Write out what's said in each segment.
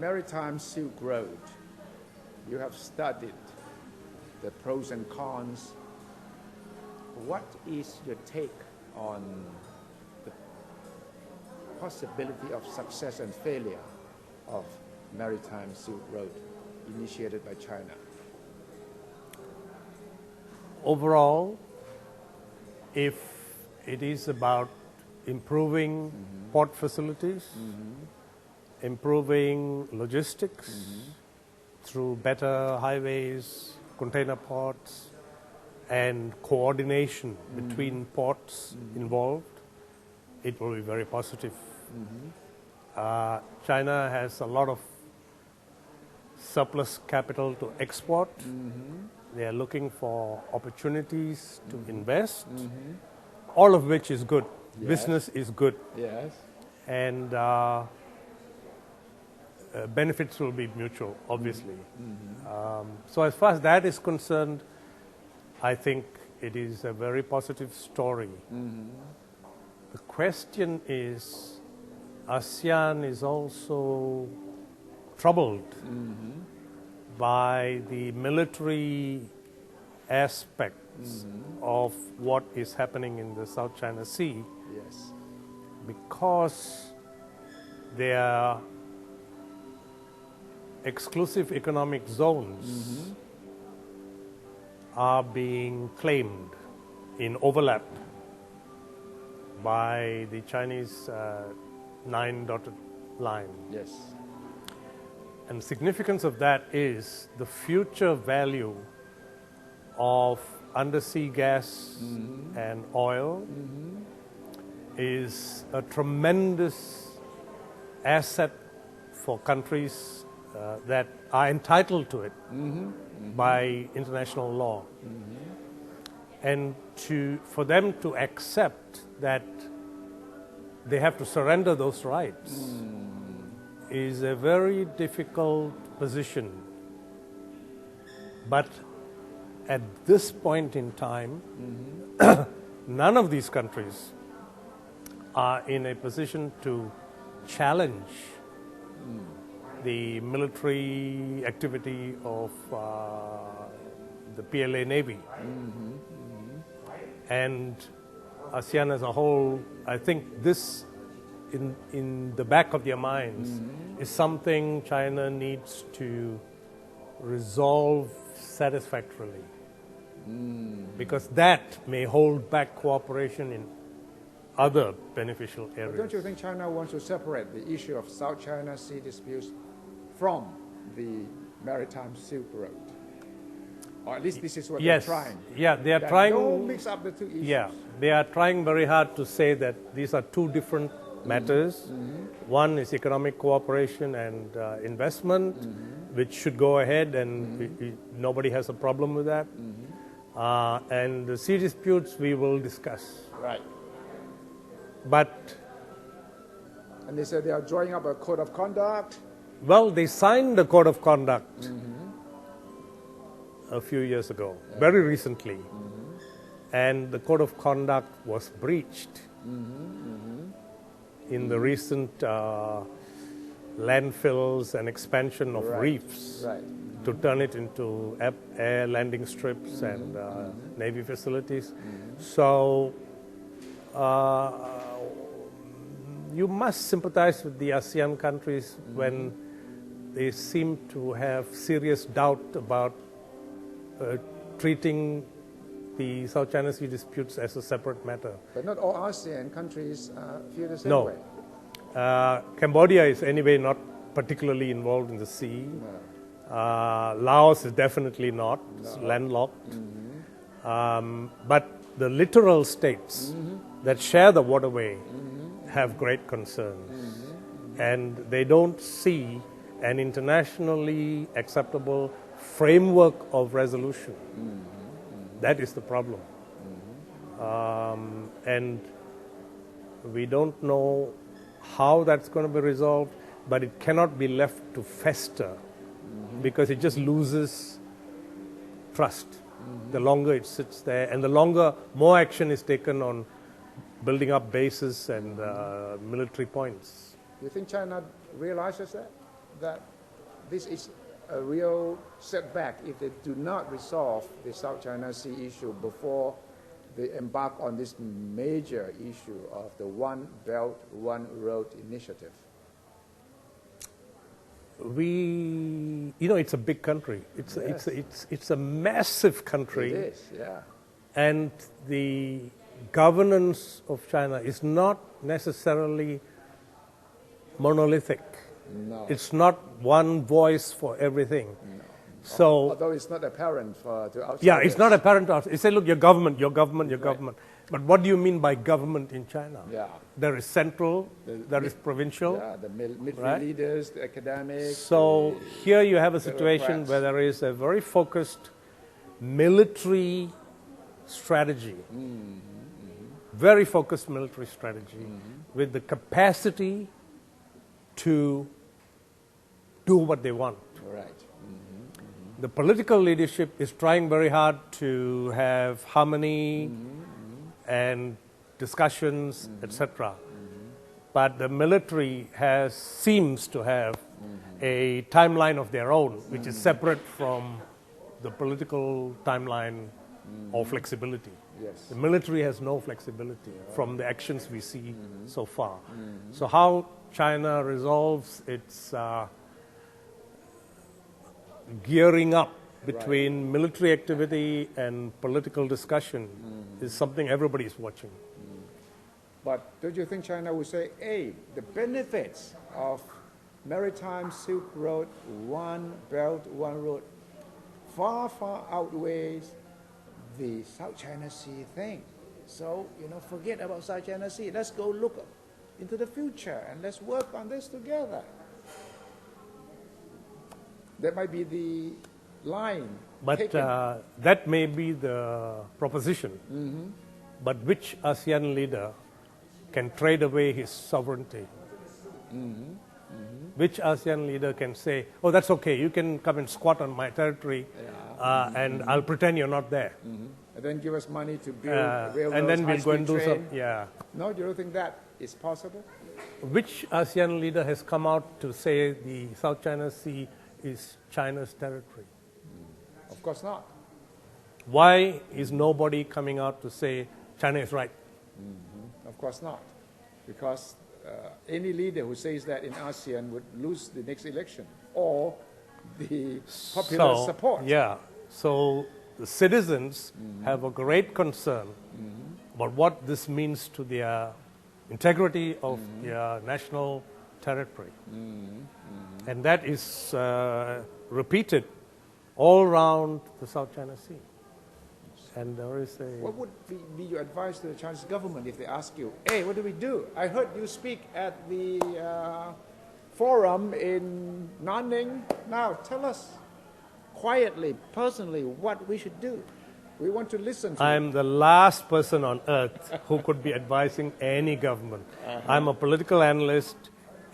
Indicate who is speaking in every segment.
Speaker 1: Maritime Silk Road, you have studied the pros and cons. What is your take on the possibility of success and failure of Maritime Silk Road initiated by China?
Speaker 2: Overall, if it is about improving port facilities, improving logistics through better highways, container ports, and coordination between ports involved, it will be very positive. China has a lot of surplus capital to export. They are looking for opportunities to invest, all of which is good.
Speaker 1: Yes.
Speaker 2: Business is good.
Speaker 1: Yes.
Speaker 2: And benefits will be mutual, obviously. So as far as that is concerned, I think it is a very positive story. The question is, ASEAN is also troubled by the military aspects of what is happening in the South China Sea,
Speaker 1: Yes.
Speaker 2: because their exclusive economic zones are being claimed in overlap by the Chinese 9 dotted line.
Speaker 1: Yes.
Speaker 2: And the significance of that is the future value of undersea gas and oil is a tremendous asset for countries that are entitled to it by international law. And for them to accept that they have to surrender those rights is a very difficult position. But at this point in time, none of these countries are in a position to challenge the military activity of the PLA Navy. And ASEAN as a whole, I think this, in the back of their minds, is something China needs to resolve satisfactorily. Because that may hold back cooperation in other beneficial areas.
Speaker 1: But don't you think China wants to separate the issue of South China Sea disputes from the Maritime Silk Road? Or at least this is what they're trying.
Speaker 2: Yeah, they are
Speaker 1: That
Speaker 2: trying.
Speaker 1: Don't mix up the two issues.
Speaker 2: Yeah, they are trying very hard to say that these are two different matters. One is economic cooperation and investment, which should go ahead, and nobody has a problem with that. And the sea disputes we will discuss.
Speaker 1: Right.
Speaker 2: But,
Speaker 1: And they said they are drawing up a code of conduct.
Speaker 2: well, they signed the code of conduct a few years ago, very recently. And the code of conduct was breached in the recent landfills and expansion of reefs to turn it into air landing strips and Navy facilities. So you must sympathize with the ASEAN countries when they seem to have serious doubt about treating the South China Sea disputes as a separate matter.
Speaker 1: But not all ASEAN countries feel the same
Speaker 2: No.
Speaker 1: way.
Speaker 2: Cambodia is anyway not particularly involved in the sea. Laos is definitely not. It's landlocked. But the littoral states that share the waterway have great concerns. And they don't see an internationally acceptable framework of resolution. That is the problem. And we don't know how that's going to be resolved, but it cannot be left to fester because it just loses trust the longer it sits there, and the longer more action is taken on building up bases and military points.
Speaker 1: Do you think China realizes that? that this is a real setback if they do not resolve the South China Sea issue before they embark on this major issue of the One Belt, One Road initiative?
Speaker 2: It's a big country. It's a massive country.
Speaker 1: It is, yeah.
Speaker 2: And the governance of China is not necessarily monolithic.
Speaker 1: No.
Speaker 2: It's not one voice for everything.
Speaker 1: No.
Speaker 2: So,
Speaker 1: although it's not apparent to outsiders.
Speaker 2: yeah, it's not apparent to us. They say, look, your government. But what do you mean by government in China?
Speaker 1: Yeah.
Speaker 2: There is central, there is provincial.
Speaker 1: Yeah, the military
Speaker 2: right?
Speaker 1: leaders, the academics.
Speaker 2: So here you have a situation
Speaker 1: bureaucrats.
Speaker 2: where there is a very focused military strategy, very focused military strategy with the capacity to do what they want.
Speaker 1: Right.
Speaker 2: The political leadership is trying very hard to have harmony and discussions, etc. But the military seems to have a timeline of their own, which is separate from the political timeline or flexibility.
Speaker 1: Yes.
Speaker 2: The military has no flexibility from the actions we see so far. So how China resolves its gearing up between military activity and political discussion is something everybody is watching.
Speaker 1: But don't you think China would say, hey, the benefits of maritime Silk Road, One Belt, One Road, far, far outweighs the South China Sea thing. So, forget about South China Sea. Let's go look into the future and let's work on this together. That might be the line
Speaker 2: But
Speaker 1: taken.
Speaker 2: that may be the proposition. But which ASEAN leader can trade away his sovereignty? Which ASEAN leader can say, oh, that's okay, you can come and squat on my territory and I'll pretend you're not there.
Speaker 1: And then give us money to build railroads,
Speaker 2: and then we'll go and do
Speaker 1: high-speed
Speaker 2: some,
Speaker 1: train. No, you don't think that is possible?
Speaker 2: Which ASEAN leader has come out to say the South China Sea is China's territory?
Speaker 1: Of course not.
Speaker 2: Why is nobody coming out to say China is right?
Speaker 1: Of course not. Because any leader who says that in ASEAN would lose the next election or the popular support.
Speaker 2: Yeah. So the citizens have a great concern about what this means to their integrity of their national territory. And that is repeated all around the South China Sea. And there is a...
Speaker 1: What would be your advice to the Chinese government if they ask you, hey, what do we do? I heard you speak at the forum in Nanning. Now tell us quietly, personally, what we should do. We want to listen to
Speaker 2: I'm the last person on earth who could be advising any government. I'm a political analyst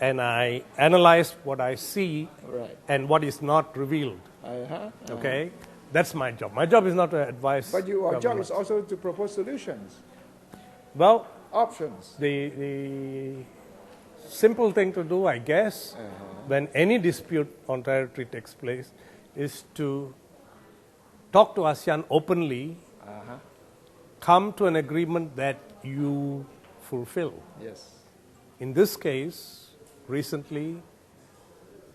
Speaker 2: and I analyze what I see and what is not revealed. Okay? That's my job. My job is not to advise.
Speaker 1: But your job
Speaker 2: governments.
Speaker 1: is also to propose solutions,
Speaker 2: Well,
Speaker 1: options.
Speaker 2: the simple thing to do, I guess, when any dispute on territory takes place, is to talk to ASEAN openly, come to an agreement that you fulfill.
Speaker 1: Yes.
Speaker 2: In this case, recently,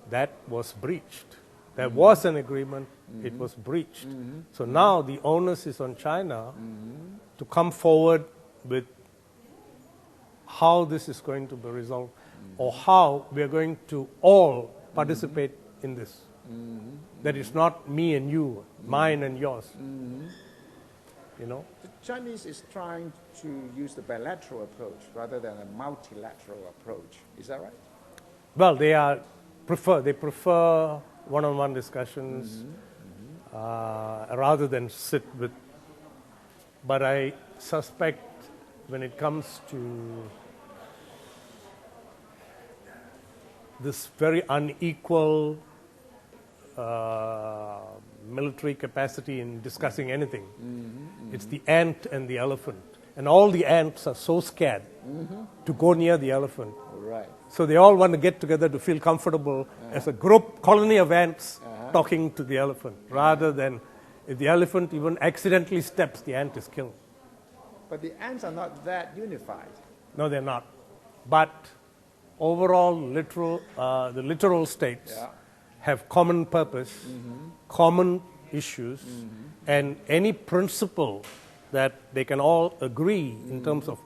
Speaker 2: that was breached. There was an agreement, it was breached. So now the onus is on China to come forward with how this is going to be resolved or how we are going to all participate in this. That is not me and you, mine and yours.
Speaker 1: The Chinese is trying to use the bilateral approach rather than a multilateral approach. Is that right?
Speaker 2: Well, they prefer one-on-one discussions rather than sit with. But I suspect when it comes to this very unequal military capacity in discussing anything, it's the ant and the elephant. and all the ants are so scared to go near the elephant.
Speaker 1: Right.
Speaker 2: So they all want to get together to feel comfortable as a group, colony of ants talking to the elephant, rather than if the elephant even accidentally steps, the ant is killed.
Speaker 1: But the ants are not that unified.
Speaker 2: No, they're not. But overall, the littoral states
Speaker 1: Yeah.
Speaker 2: have common purpose, common issues, and any principle that they can all agree in terms of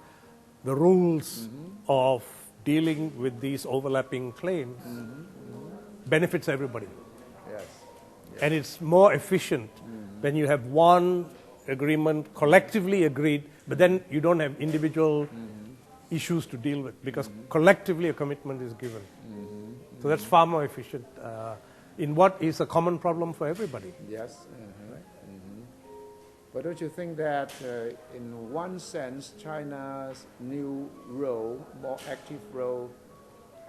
Speaker 2: the rules of dealing with these overlapping claims benefits everybody.
Speaker 1: Yes.
Speaker 2: And it's more efficient when you have one agreement, collectively agreed, but then you don't have individual issues to deal with, because collectively a commitment is given. So that's far more efficient in what is a common problem for everybody.
Speaker 1: Yes. But don't you think that in one sense, China's new role, more active role,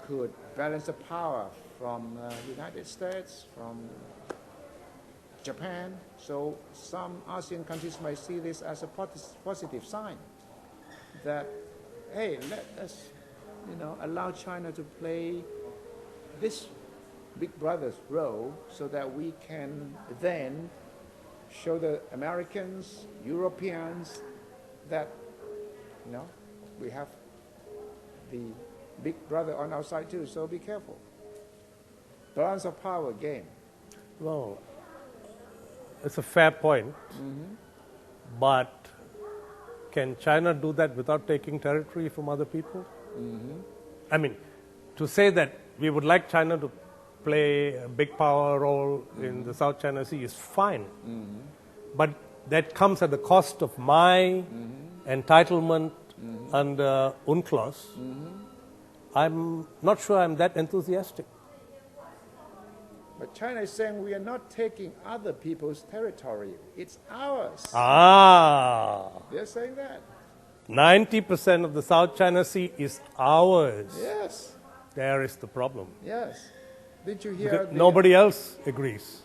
Speaker 1: could balance the power from the United States, from Japan? So some ASEAN countries might see this as a positive sign that, hey, let us, allow China to play this big brother's role so that we can then show the Americans, Europeans that, we have the big brother on our side too, so be careful. Balance of power game.
Speaker 2: Well, it's a fair point, but can China do that without taking territory from other people? I mean, to say that we would like China to play a big power role in the South China Sea is fine, but that comes at the cost of my entitlement under UNCLOS. I'm not sure I'm that enthusiastic.
Speaker 1: But China is saying we are not taking other people's territory. It's ours. They're saying that.
Speaker 2: 90% of the South China Sea is ours.
Speaker 1: Yes.
Speaker 2: There is the problem.
Speaker 1: Yes. Didn't you hear?
Speaker 2: Nobody else agrees.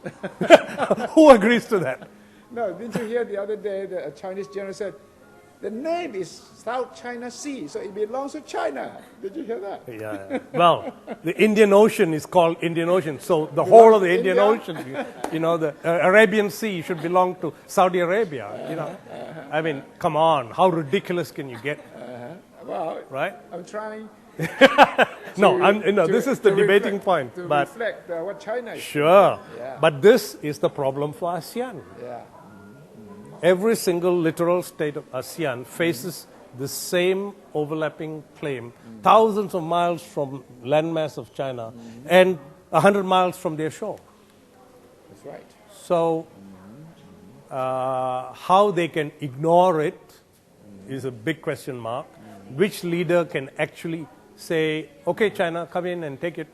Speaker 2: Who agrees to that?
Speaker 1: No, didn't you hear the other day the Chinese general said, the name is South China Sea, so it belongs to China. Did you hear that?
Speaker 2: Yeah. Well, the Indian Ocean is called Indian Ocean, so the whole of the Indian Ocean, the Arabian Sea should belong to Saudi Arabia. I mean, come on, how ridiculous can you get?
Speaker 1: Well,
Speaker 2: right?
Speaker 1: I'm trying.
Speaker 2: This is the debating point.
Speaker 1: To
Speaker 2: but
Speaker 1: reflect what China is.
Speaker 2: Sure.
Speaker 1: Yeah.
Speaker 2: But this is the problem for ASEAN.
Speaker 1: Yeah.
Speaker 2: Every single littoral state of ASEAN faces the same overlapping claim, thousands of miles from landmass of China and 100 miles from their shore.
Speaker 1: That's right.
Speaker 2: So how they can ignore it is a big question mark. Which leader can actually say, okay, China, come in and take it,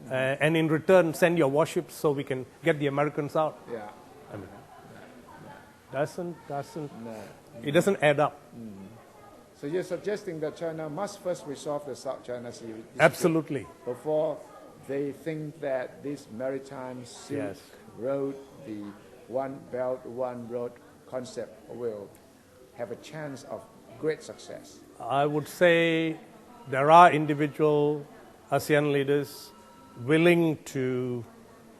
Speaker 2: and in return send your warships so we can get the Americans out?
Speaker 1: Yeah.
Speaker 2: I mean, it doesn't add up.
Speaker 1: So you're suggesting that China must first resolve the South China Sea dispute
Speaker 2: Absolutely.
Speaker 1: before they think that this maritime Silk Road, the One Belt, One Road concept will have a chance of great success.
Speaker 2: I would say there are individual ASEAN leaders willing to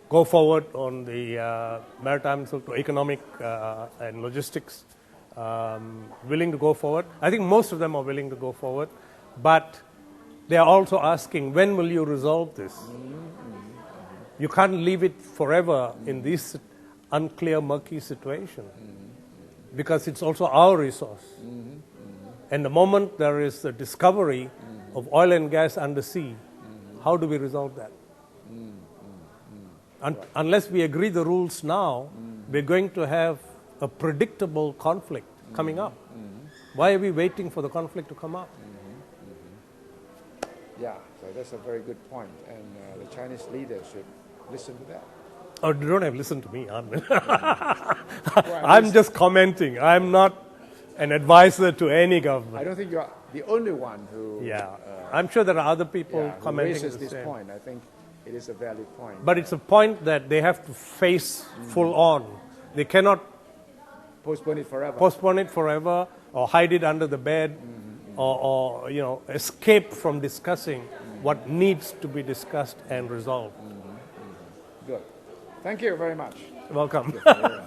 Speaker 2: go forward on the maritime economic and logistics, willing to go forward. I think most of them are willing to go forward, but they are also asking, when will you resolve this? You can't leave it forever in this unclear, murky situation, because it's also our resource. And the moment there is a discovery of oil and gas under sea, how do we resolve that? Unless we agree the rules now, we're going to have a predictable conflict coming up. Why are we waiting for the conflict to come up?
Speaker 1: Yeah, so that's a very good point, and the Chinese leaders should listen to that.
Speaker 2: Oh, you don't have to listen to me. I'm just commenting. I'm not an advisor to any government.
Speaker 1: I don't think you're the only one who.
Speaker 2: I'm sure there are other people
Speaker 1: who
Speaker 2: commenting
Speaker 1: raises
Speaker 2: the
Speaker 1: this
Speaker 2: same.
Speaker 1: point. I think it is a valid point.
Speaker 2: But it's a point that they have to face full on. They cannot
Speaker 1: postpone it forever.
Speaker 2: Postpone it forever, or hide it under the bed, or escape from discussing what needs to be discussed and resolved.
Speaker 1: Good. Thank you very much.
Speaker 2: Welcome.
Speaker 1: Yeah.